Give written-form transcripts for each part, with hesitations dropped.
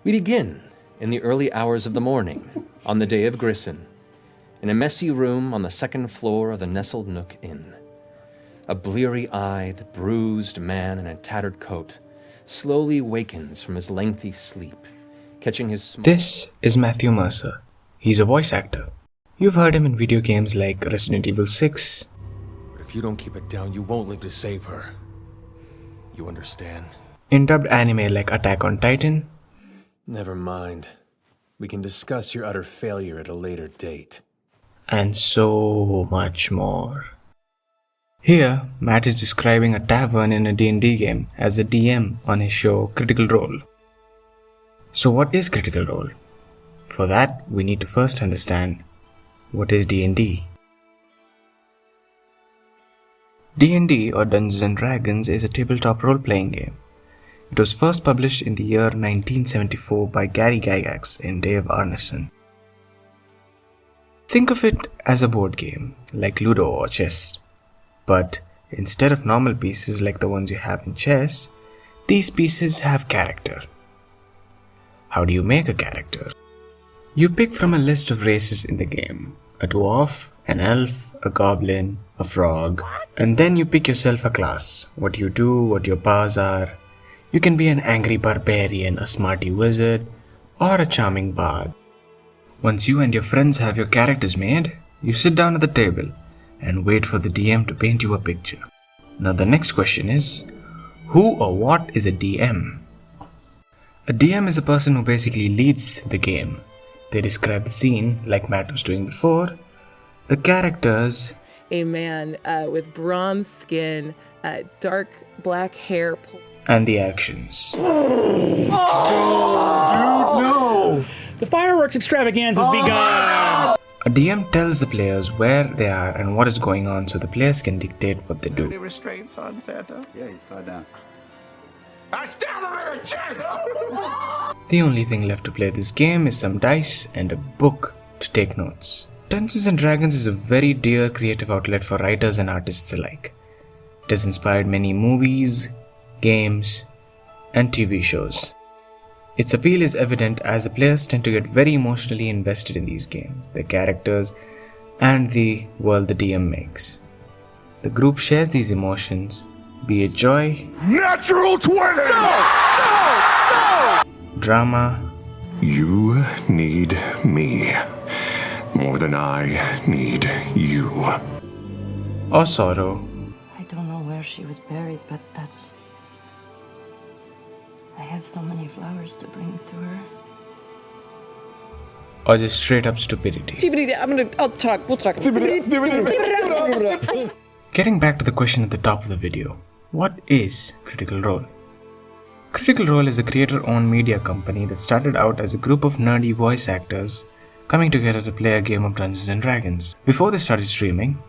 We begin in the early hours of the morning, on the day of Grissin, in a messy room on the second floor of the Nestled Nook Inn. A bleary-eyed, bruised man in a tattered coat slowly wakens from his lengthy sleep, catching his This is Matthew Mercer. He's a voice actor. You've heard him in video games like Resident Evil 6. But if you don't keep it down, you won't live to save her. You understand? In dubbed anime like Attack on Titan. Never mind. We can discuss your utter failure at a later date. And so much more. Here, Matt is describing a tavern in a D&D game as a DM on his show Critical Role. So what is Critical Role? For that, we need to first understand what is D&D. D&D or Dungeons & Dragons is a tabletop role-playing game. It was first published in the year 1974 by Gary Gygax and Dave Arneson. Think of it as a board game, like Ludo or chess. But instead of normal pieces like the ones you have in chess, these pieces have character. How do you make a character? You pick from a list of races in the game. A dwarf, an elf, a goblin, a frog, and then you pick yourself a class. What you do, what your powers are. You can be an angry barbarian, a smarty wizard, or a charming bard. Once you and your friends have your characters made, you sit down at the table and wait for the DM to paint you a picture. Now the next question is, who or what is a DM? A DM is a person who basically leads the game. They describe the scene, like Matt was doing before. The characters... A man with bronze skin, dark black hair... and the actions. Dude, no! The fireworks extravaganza has begun! A DM tells the players where they are and what is going on so the players can dictate what they do. Any restraints on Santa? Yeah, he's tied down. I stab him in the chest! The only thing left to play this game is some dice and a book to take notes. Dungeons & Dragons is a very dear creative outlet for writers and artists alike. It has inspired many movies, games, and TV shows. Its appeal is evident as the players tend to get very emotionally invested in these games, their characters, and the world the DM makes. The group shares these emotions, be it joy, Natural 20! No! drama, You need me more than I need you. or sorrow. I don't know where she was buried, but that's... I have so many flowers to bring to her. Or just straight up stupidity. I'll talk, we'll talk. Getting back to the question at the top of the video, what is Critical Role? Critical Role is a creator-owned media company that started out as a group of nerdy voice actors coming together to play a game of Dungeons & Dragons. Before they started streaming,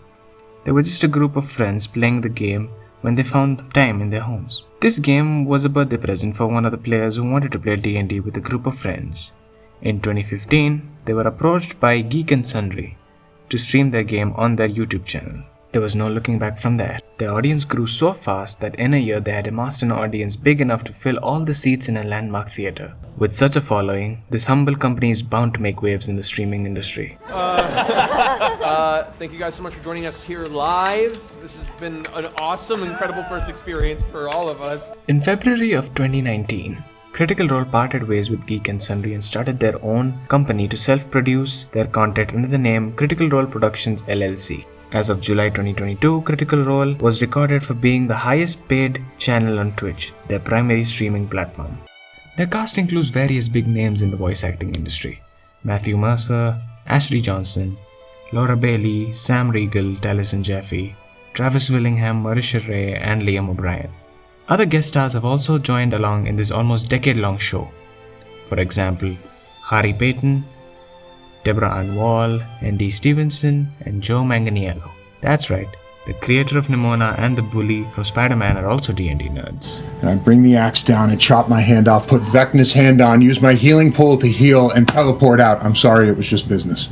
they were just a group of friends playing the game when they found time in their homes. This game was a birthday present for one of the players who wanted to play D&D with a group of friends. In 2015, they were approached by Geek and Sundry to stream their game on their YouTube channel. There was no looking back from there. Their audience grew so fast that in a year they had amassed an audience big enough to fill all the seats in a landmark theater. With such a following, this humble company is bound to make waves in the streaming industry. Thank you guys so much for joining us here live. This has been an awesome, incredible first experience for all of us. In February of 2019, Critical Role parted ways with Geek and Sundry and started their own company to self-produce their content under the name Critical Role Productions LLC. As of July 2022, Critical Role was recorded for being the highest paid channel on Twitch, their primary streaming platform. Their cast includes various big names in the voice acting industry: Matthew Mercer, Ashley Johnson, Laura Bailey, Sam Riegel, Taliesin Jaffe, Travis Willingham, Marisha Ray, and Liam O'Brien. Other guest stars have also joined along in this almost decade-long show. For example, Harry Payton, Deborah Ann Wall, Andy Stevenson, and Joe Manganiello. That's right, the creator of Nimona and the Bully from Spider-Man are also D&D nerds. And I bring the axe down and chop my hand off, put Vecna's hand on, use my healing pool to heal, and teleport out. I'm sorry, it was just business.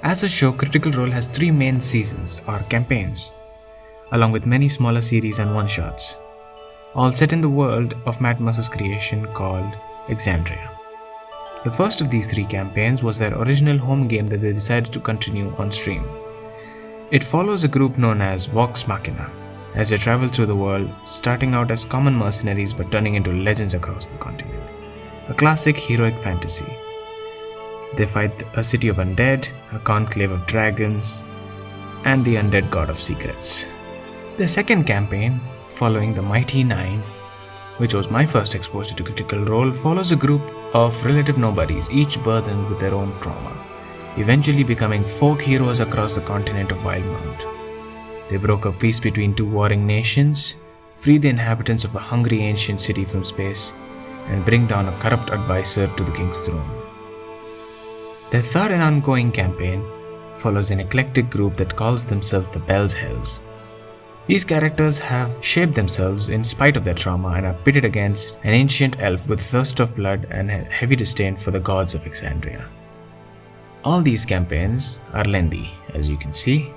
As a show, Critical Role has 3 main seasons, or campaigns, along with many smaller series and one-shots. all set in the world of Matt Mercer's creation called Exandria. The first of these 3 campaigns was their original home game that they decided to continue on stream. It follows a group known as Vox Machina as they travel through the world, starting out as common mercenaries but turning into legends across the continent. A classic heroic fantasy. They fight a city of undead, a conclave of dragons, and the undead god of secrets. The second campaign, following the Mighty Nine, which was my first exposure to Critical Role, follows a group of relative nobodies, each burdened with their own trauma, eventually becoming folk heroes across the continent of Wildmount. They broker peace between 2 warring nations, free the inhabitants of a hungry ancient city from space, and bring down a corrupt advisor to the king's throne. Their third and ongoing campaign follows an eclectic group that calls themselves the Bells Hells. These characters have shaped themselves in spite of their trauma and are pitted against an ancient elf with thirst of blood and a heavy disdain for the gods of Exandria. All these campaigns are lengthy, as you can see.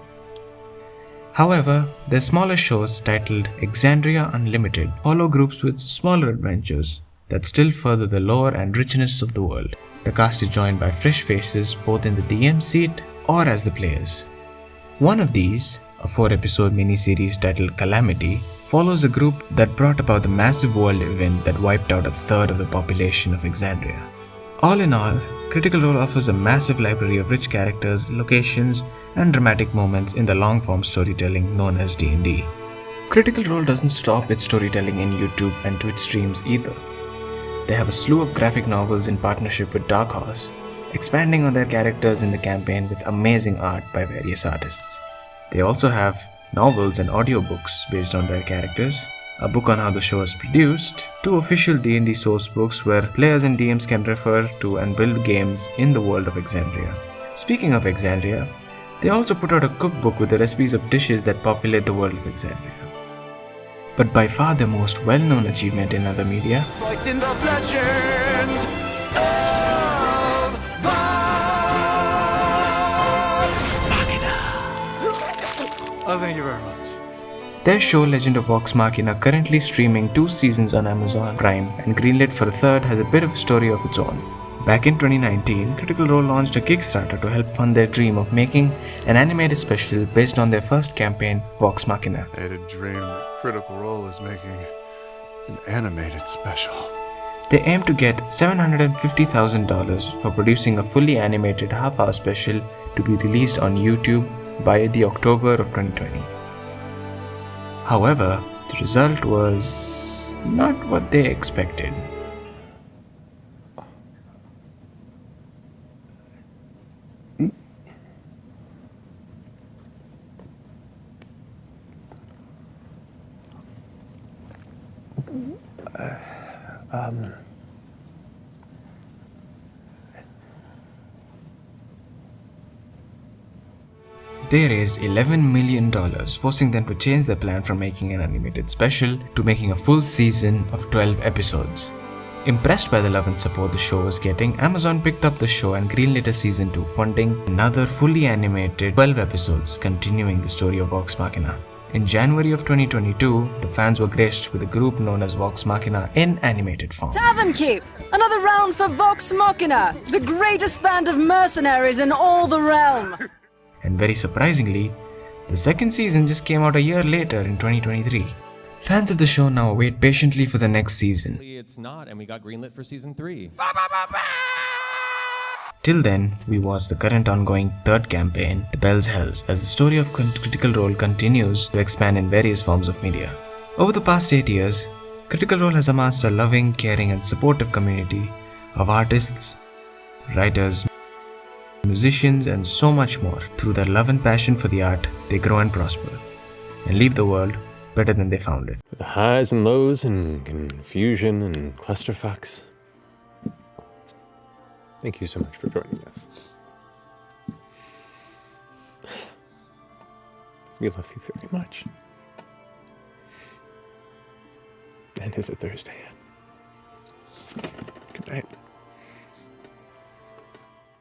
However, their smaller shows titled Exandria Unlimited follow groups with smaller adventures that still further the lore and richness of the world. The cast is joined by fresh faces both in the DM seat or as the players. One of these, a 4-episode miniseries titled Calamity, follows a group that brought about the massive world event that wiped out a third of the population of Exandria. All in all, Critical Role offers a massive library of rich characters, locations, and dramatic moments in the long-form storytelling known as D&D. Critical Role doesn't stop its storytelling in YouTube and Twitch streams either. They have a slew of graphic novels in partnership with Dark Horse, expanding on their characters in the campaign with amazing art by various artists. They also have novels and audiobooks based on their characters, a book on how the show is produced, 2 official D&D source books where players and DMs can refer to and build games in the world of Exandria. Speaking of Exandria, they also put out a cookbook with the recipes of dishes that populate the world of Exandria. But by far their most well-known achievement in other media In the legend of Vox Machina. Oh, thank you very much. Their show Legend of Vox Machina, currently streaming 2 seasons on Amazon Prime and greenlit for the 3rd, has a bit of a story of its own. Back in 2019, Critical Role launched a Kickstarter to help fund their dream of making an animated special based on their first campaign, Vox Machina. I had a dream that Critical Role is making an animated special. They aim to get $750,000 for producing a fully animated half-hour special to be released on YouTube by the October of 2020. However, the result was not what they expected. They raised $11 million, forcing them to change their plan from making an animated special to making a full season of 12 episodes. Impressed by the love and support the show was getting, Amazon picked up the show and greenlit a season 2, funding another fully animated 12 episodes, continuing the story of Vox Machina. In January of 2022, the fans were graced with a group known as Vox Machina in animated form. Tavern Keep! Another round for Vox Machina, the greatest band of mercenaries in all the realm! And very surprisingly, the second season just came out a year later in 2023. Fans of the show now wait patiently for the next season. It's not, and we got greenlit for season 3. Till then, we watch the current ongoing 3rd campaign, The Bells Hells, as the story of Critical Role continues to expand in various forms of media. Over the past 8 years, Critical Role has amassed a loving, caring and supportive community of artists, writers, musicians and so much more. Through their love and passion for the art, they grow and prosper and leave the world better than they found it. The highs and lows and confusion and clusterfucks. Thank you so much for joining us. We love you very much. And is it Thursday yet? Good night.